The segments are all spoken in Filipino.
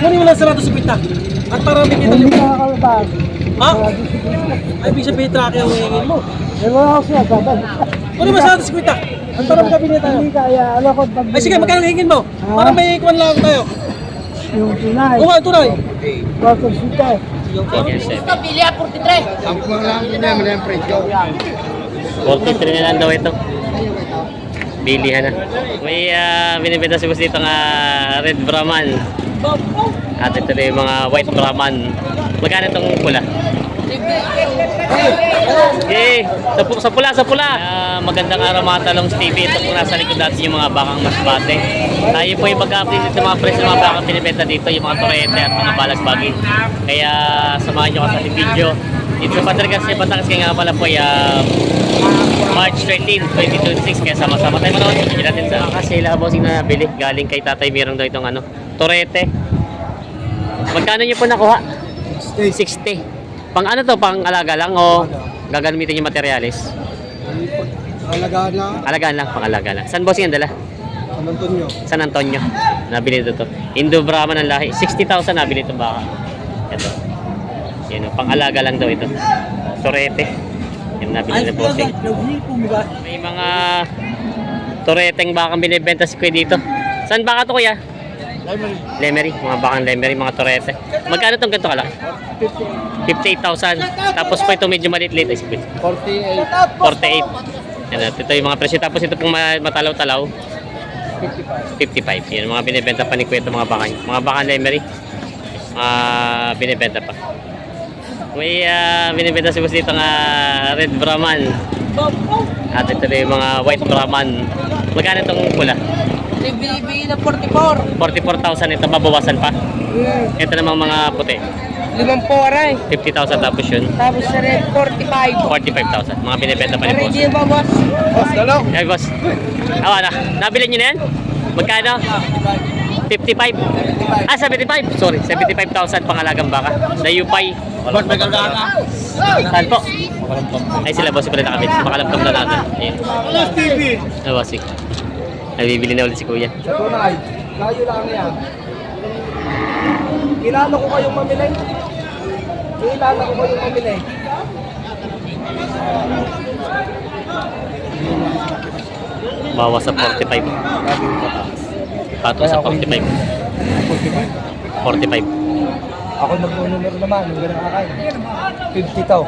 Kunin mo lang sa 150. At para may kita Hindi libre. ka nakalabas. Ha? Ay, ibig sabihin trake ang hihingin mo. Eh, wala ako siya, babay. Kunin mo sa 150. At para magkabili tayo. Hindi kaya, ano ko, Ay, sige, magkano hihingin mo? Para may ikuan lang tayo. yung tunay. Oo nga, tunay. Bakit sita? Pamilya, 43. Ang lang niya, mali ang presyo. 43 na lang daw ito. Bilihan na. May binibenta si boss dito nga red Brahman. At ito na yung mga white Brahman. Magkano itong pula? Okay, sa pula. Magandang araw mga talong TV. Ito po nasa likod natin yung mga bakang masbate. Tayo po yung mag-update dito mga presyo ng mga bakang pinibenta dito, yung mga torete at mga balagbagi. Kaya samahan nyo ka sa video. Dito sa Patrick sa Batangas, kaya nga pala po March 13, 2026. Kaya sama-sama tayo manood. Hindi natin sa kasila bossing na nabili. Galing kay Tatay Mirong daw itong torete. Magkano nyo po nakuha? 60. Pang ano to? Pang alaga lang o gagamitin yung materialis? Alagaan na. Alagaan lang, pang alaga lang. Saan bossing ang dala? San Antonio. San Antonio. Nabili ito to. Indo Brahman ang lahi. 60,000 nabili itong baka. Ito. Yan o, pang alaga lang daw ito. Torete. Yan nabili na bossing. May mga toreteng bakang binibenta si Kuya dito. Saan baka to kuya? Lemery. Mga bakang Lemery, mga torete. Magkano itong ganito kalaki? 58,000. Tapos po ito medyo maliit-liit. 48. 48. Yan, ito yung mga presyo. Tapos ito pong matalaw-talaw. 55. Yan mga binibenta pa ni Kuya ito, mga bakang. Mga bakang Lemery. Binibenta pa. May binibenta si boss dito nga red Brahman. At ito yung mga white Brahman. Magkano itong pula? Binibigay na 44. 44,000 ito, babawasan pa. Ito namang mga puti. 5 aray. 50,000 tapos yun. Tapos sa red, 45. 45,000. Mga binibenta pa ni Aray, boss. di ba, boss? Boss, dalaw. Ay boss. Awa na. Nabili nyo na yan? Magkano? 55. 75. Sorry, 75,000 pangalagang baka. Dayupay. Ba't may gagana? Saan po? Ay sila boss pala nakabit. Makalamkam na natin. Ayun. Boss TV. Ay bossing. Ay bibili na ulit si kuya. Sa tunay, layo lang yan. Kilala ko kayong mamili. Kilala ko kayong mamili. Bawas sa 45. Patong sa 45. 45. Ako nag-numero naman, yung ganang akay. 50 to.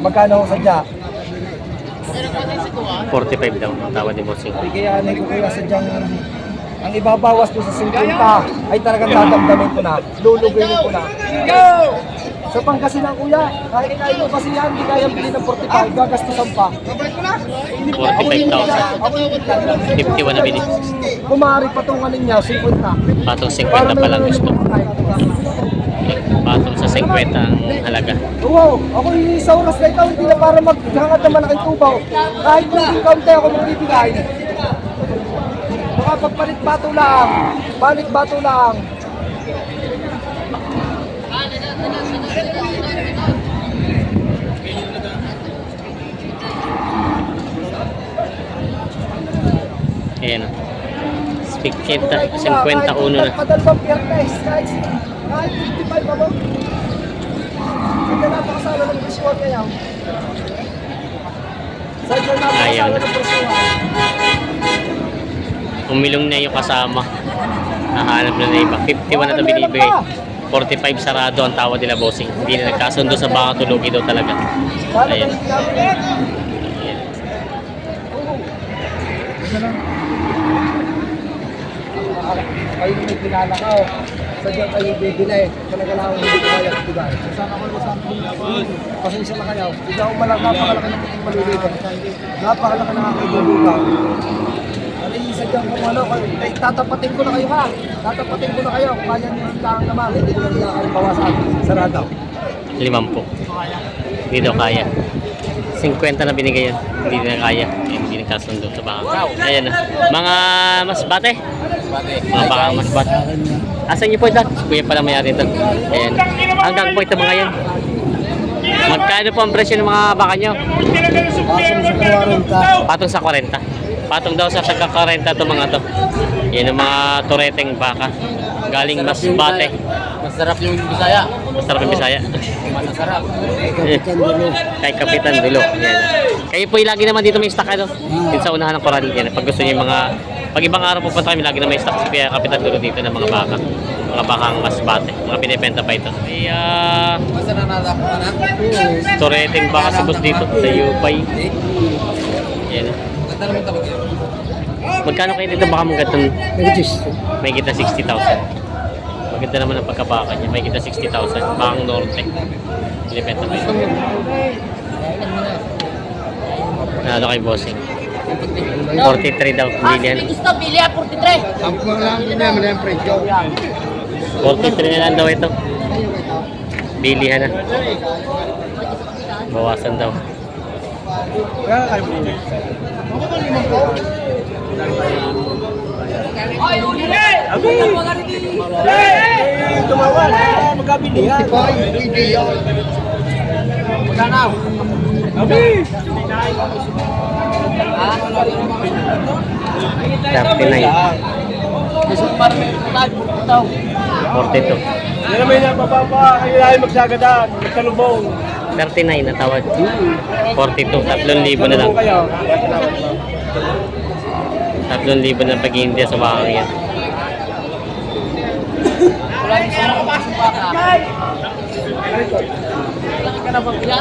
Magkano ako sadya? 45 daw. Ang tawad ni bossing. Bigayanin ko kuya sadyang ang ibabawas ko sa 50 ay talagang dadamdamin ko na. Luluguin ko na. Sa Pangasinan kuya, kahit kaya ko kasi yan, hindi kaya bilhin ng 45, gagastusan pa. 45,000. 51 na bili. Kumari patunganin niya, 50. Patong 50 pa lang gusto. Patong sa 50 ang halaga. Oo, ako yung sa oras na ikaw, hindi na para maghangat ng malaking tubaw. Kahit yung kaunti ako magbibigay. Baka pagpalit bato lang, balik bato lang. Ayan o. 51 na. Padalbang Piernes, kahit 55 ba mo? Hindi napakasala ng presyuhan ngayon. Saan ka Ayaw napakasala na. ng presyuhan? Umilong na yung kasama. Nahanap na iba. 51 na ito binibigay. 45 sarado ang tawad nila bossing. Hindi na nagkasundo sa baka tulugi daw talaga. Ayan. Ayan. Kayo may kilala ka o. Sadyang kayo bibili. Talaga lang hindi ko kaya ibigay. Sana ko sa akin. Pasensya na kayo. Hindi ako napakalaki ng maliligan. Napakalaki ng aking bulugan. Ano yung sadyang kung ano, ay tatapatin ko na kayo ha. Tatapatin ko na kayo. Kung kaya nyo lang naman, hindi ko na kayo bawasan. Sarado. 50. Hindi daw kaya. 50 na binigay yan. Hindi na kaya. Hindi na kasundo sa baka. Ayan na. Mga masbate. Mga baka masbate. Asan niyo po ito? Kuya pala mayari ito. Ayan. Hanggang po ito mga yan. Magkano po ang presyo ng mga baka nyo? Pasong sa 40. Patong sa 40. Patong daw sa taga 40 ito mga to. Yan ang mga tureteng baka. Galing Masbate. Masarap yung Bisaya. Masarap yung Bisaya. Masarap. Kay Kapitan Dulo. Yan. Kayo po lagi naman dito may stock ano? Dito sa unahan ng Coral. Yan. Pag gusto niyo yung mga... Pag ibang araw pupunta kami, lagi na may stock si Kapitan Dulo dito ng mga baka. Mga bakang Masbate. Mga binibenta pa ito. May Basta nanada ko na. Toreting baka si boss dito sa Yupay. Yan. Ganda naman tawag yun. Magkano kayo dito baka mong gatong? May kita 60,000. Maganda naman ang pagkabaka niya. May kita 60,000. Bakang Norte. Binibenta pa ito. Ano kay bossing? 43 daw. Bilihan. Gusto, Bilya, 43. Ang lang din naman yung presyo. 43 na lang daw ito. Bilihan na. Bawasan daw. Tumawan. Magkabili yan. Magkano? Abi! 42. Yan naman yung mababa. Kailangan magsagadan. Magsalubong. 39 na tawad. 42. 3,000 na lang. 3,000 na pag-India sa bakang yan. Wala yung sana kapasok pa ka. Laki ka na ba, Bilya?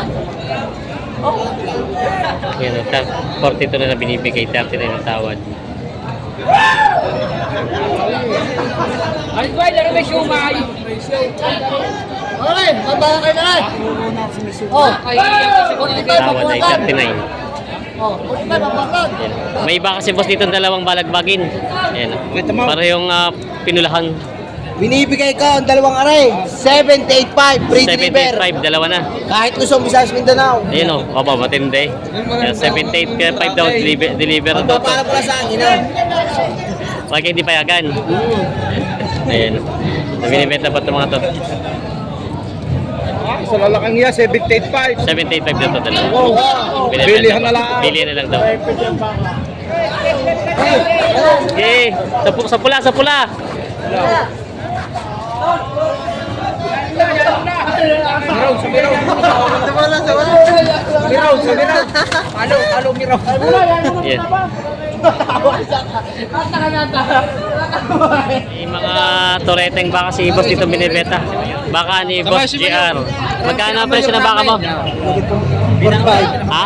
Yan, 42 na na binibigay, 39 na tawad. Ay, boy, laro may shumay. Okay, babala kayo na rin. Oh, kaya yung kasi Tawad ay 39. Oh, 45 babakan. Yan. May iba kasi boss dito dalawang balagbagin. Yan. Para yung pinulahan. Binibigay ko ang dalawang aray. 785 free deliver. 785, dalawa na. Kahit Luzon, Visayas, Mindanao. Ayun o, opo, matindi. Yan, 785 daw deliver daw to. Para pala sa akin ha. Wag hindi payagan. Ayun. Binibenta pa ito mga to. Sa lalakang niya, 785. 785 daw to dalawa. Bilihan na lang. Bilihan na lang daw. Okay, sa pula, sa pula. Yan. Yung mga toreteng baka si boss dito binibenta. Baka ni Boss GR. Magkano ang presyo ng baka mo? 45. Ha?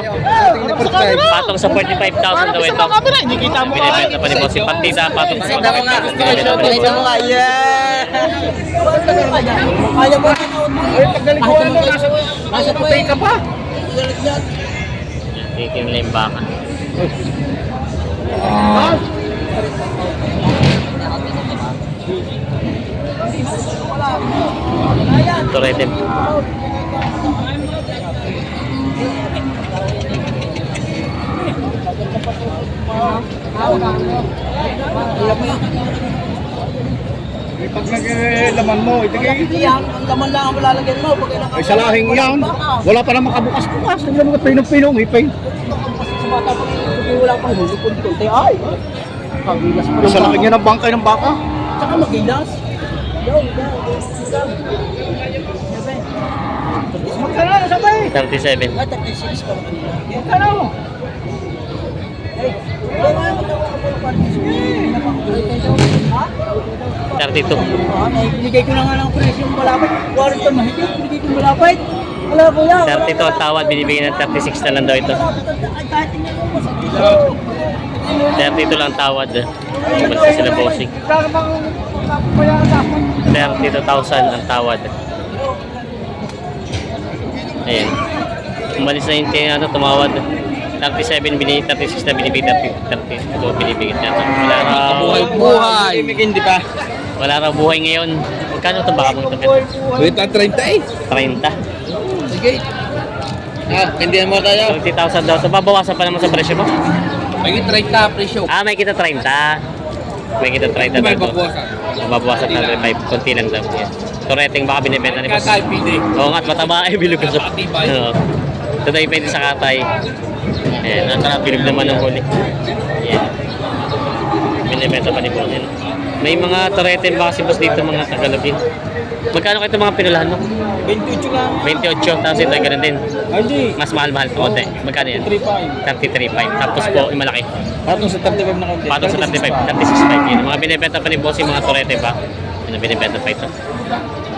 Patong sa 45,000 daw ito. Binibenta pa ni Boss. Si Partida, patong sa 45,000. Pakita mo nga, yeah! Kaya mo. Ay, pagdaling ko ano, nasa putay ka pa. Tikim lang yung baka. Torete. Pag naglaman mo, itigay. Yan, ang laman lang ang malalagyan mo. Pag ilang Ay, sa lahing yan. Wala pa naman kabukas-bukas. Tignan mo, pinong-pinong, ipay. sa bata pa rin, wala pang huli kung dito. Ay, kagilas pa Sa laki niya ng bangkay ng baka. Tsaka magilas. Magkano na sabay? 37. Ay, 36 pa naman nila. Magkano? Ay, wala nga magkawa ka po Ha? 32. Binigay ko na nga ng presyo yung malapit. Warit pa mahigit, binigay ko yung malapit. Wala ko yan. 32 ang tawad, binibigyan ng 36 na lang daw ito. Kahit tingnan mo, masakit. 32 lang tawad. Basta sila bossing. 32,000 ang tawad. Ayan. Umalis na yung ano, tumawad. 37 binibigay, 36 na binibigay, 32 binibigay natin. Wala raw Buhay. Hindi pa. wala raw buhay ngayon. Magkano ito baka mong ito? Wait, 30 eh. 30. Sige. Ah, hindi mo tayo. 30,000 daw. Ito babawasan pa naman sa presyo mo. May 30 presyo. Ah, may kita 30. May kita 30 May daw. babawasan. Mababawasan na 35. Konti lang daw. Yan. Toreteng baka binibenta ni boss. Kakay pili. Oo nga, at mataba ay bilog ka sa... Matibay. Oo. Ito tayo pwede sa katay. Ayan, at bilog naman ang huli. Yan. Binibenta pa ni boss. Yan. May mga torete ba kasi boss dito mga kagalapin? Magkano kayo itong mga pinulahan mo? 28 lang. 28, tapos ito ganun din. Hindi. Mas mahal-mahal pa konti. Magkano yan? 35. 33.5. Tapos po, yung malaki. Patong sa 35 na konti. Patong sa 35, 36.5 yun. Mga binibenta pa ni boss yung mga torete ba? Ano binibenta pa ito?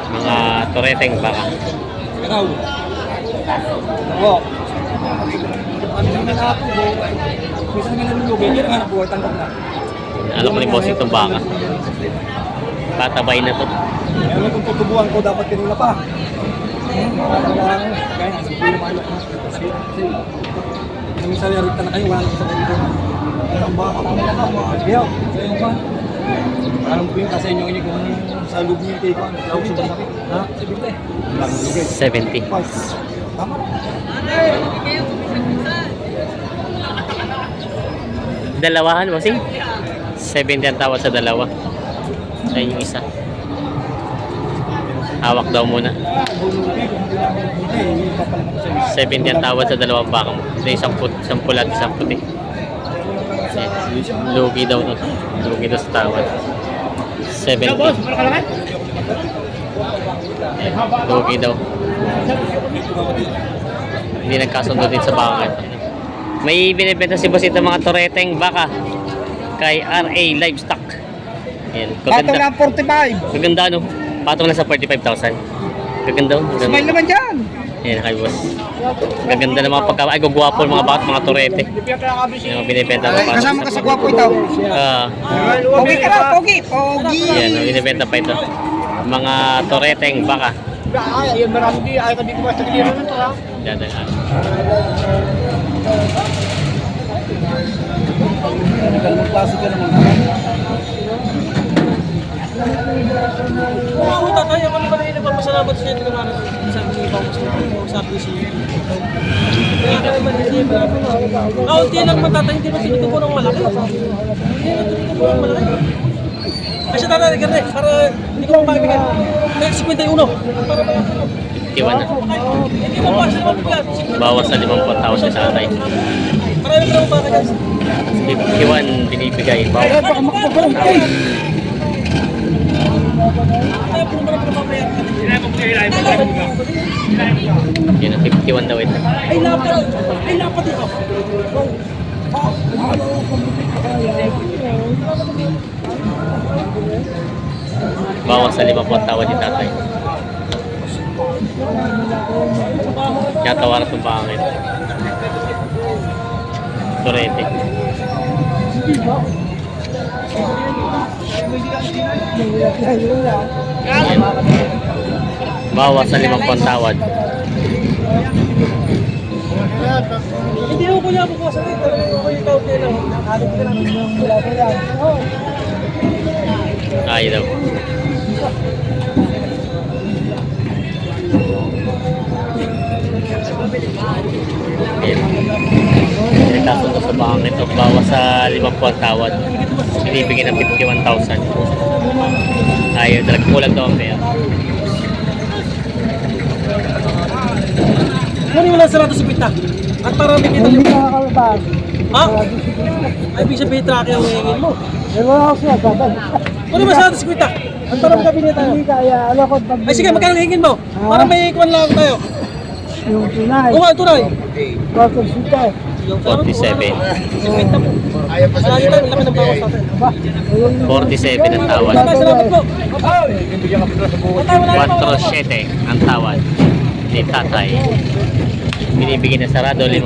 Mga toreteng baka. Ikaw. Ako. Ano naman ako po? Gusto naman nalulugay. Hindi naman ako. Tanggap na. Alam ko ni boss itong baka. Patabay na to. Meron kung tutubuan ko, dapat kanina pa. Kaya, siguro lumalok na. Kasi minsan narita na kayo, wala lang sa kanito. Ang baka kami na ka, mga kasiyaw. Sa iyo pa. Alam ko yun, kasi inyo kung sa loob niyo kayo pa. Ako sa baka. Ha? Sa binte. 70. Tama na. Dalawahan, bossing? 70 ang tawad sa dalawa. Ayun yung isa. Hawak daw muna. 70 ang tawad sa dalawang baka mo. Ito isang pula at isang puti. Ayan. Lugi daw to. Lugi daw sa tawad. 70. Ayan. Lugi daw. Hindi nagkasundo din sa baka ito. May binibenta si boss ito mga toreteng baka kay RA Livestock. Ayan. Patong lang 45. Kaganda no? Patong na sa 45,000. Kaganda. Smile naman dyan. Ayan kay boss. Gaganda ng mga pagka... Ay, gugwapo mga bakit mga torete. Yung mga binibenta pa. Kasama ka sa gwapo ito. Pogi ka na, pogi. Pogi. Yan, binibenta pa ito. Mga toreteng baka. Ay, yun marami di. Ay, hindi ko basta kilira na ito ha. Yan, yan. Nagkalamang klase ka naman. Oo, tatay. Ako naman ay nagpapasalamat sa inyo. Sabi ni Ibang sabi si unti lang pa tatay. Hindi mo tinutubo ng malaki. Hindi mo tinutubo ng malaki. Kasi tatay, ganun eh. Para hindi ko mabibigyan. Kaya 51. Para ba? 51 na. Hindi mo pa sila mabibigyan. Bawas sa 50,000 sa tatay. Marami pa baka dyan. 51 binibigay. Bawas. Baka makapagpapay. Tayo po naman ang pinapapayan. Yun ang 51 daw ito. Ay, lapat. Ay, lapat ito. Bawas sa 50 ang tawad ni tatay. Kaya tawaran itong pangit. Torete. Ayan. Bawas sa 50 ang tawad. Hindi ako kuya po po sa dito. Ako yung tawag nila. Hanap ka lang yung wala pa yan. Ay daw. Ayan. Pinagkasundo sa bangang ito. Bawas sa 50 ang tawad. Binibigyan ng 51,000. Ayaw, kulang daw ang pera. Kunin mo lang sa 150. At para may kita Hindi yung... ka nakakalabas. Ha? Ay, ibig sabihin trake ang hingin mo. Eh, wala ako siya, tatay. Kunin mo sa 150. At para makabili tayo. Hindi kaya, alam ko, Ay, sige, magkano hingin mo? Para may ikuan lang tayo. yung tunay. Oo nga, tunay. 47. 47. 50 po. Marami tayo, laki ng bawas natin. Ba? Ayun. 47 ang tawad. Tatay, salamat po. Tatay, wala na po. 47 ang tawad ni tatay. Binibigyan na sarado 50.